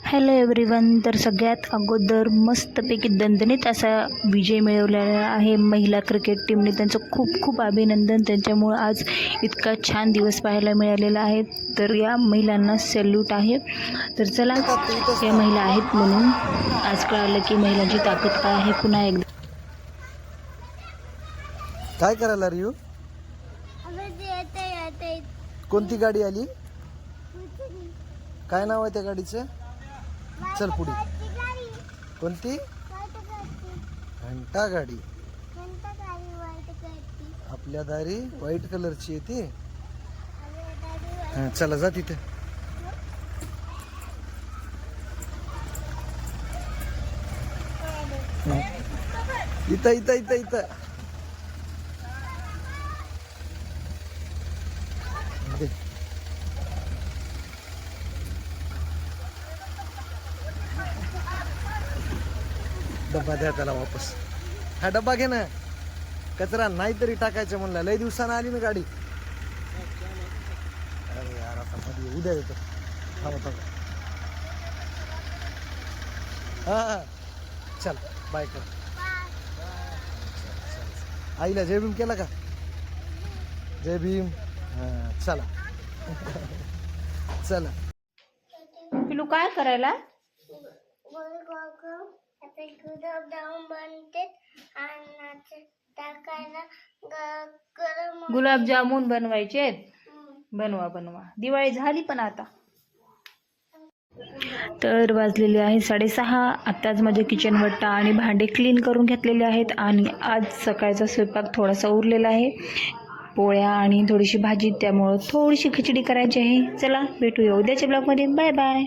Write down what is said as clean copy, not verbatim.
Hello everyone. तर सगळ्यात अगोदर मस्तपैकी दणदणीत असा विजय मिळवलेला आहे महिला क्रिकेट टीमने. त्यांचं खूप खूप अभिनंदन. त्यांच्यामुळं आज इतका छान दिवस पाहायला मिळालेला आहे. तर या महिलांना सॅल्यूट आहे. तर चला, या महिला आहेत म्हणून आज कळालं की महिलांची ताकद काय आहे. पुन्हा एकदा काय करायला रियू? कोणती गाडी आली? काय नाव आहे त्या गाडीचं? चल पुढे. कोणती? घंटा गाडी. आपल्या दारी व्हाईट कलरची आहे ती. चला जा तिथे. इथं इथं इथं इथं डब्बा द्या त्याला वापस. हा डब्बा घे ना. कचरा नाही तरी टाकायचं म्हणलं. लय दिवसानं आली ना गाडी. अरे यार, आता मध्ये उद्या येतो. थांबा. हा चल बाय कर. आईला जय भीम केला का? जय भीम. चला. चला. पिलू काय करायला? गुलाबजामुन बनवायचे. बनवा. दिवाळी झाली पण आता. तर वाजलेले आहे 6:30. आत्ताच माझे किचन वट्टा आणि भांडे क्लीन करून घेतलेले आहेत. आणि आज सकाळचा स्वयंपाक थोडासा उरलेला आहे. पोळ्या आणि थोडीशी भाजी, त्यामुळं थोडीशी खिचडी करायची आहे. चला भेटूया उद्याच्या ब्लॉगमध्ये. Bye bye.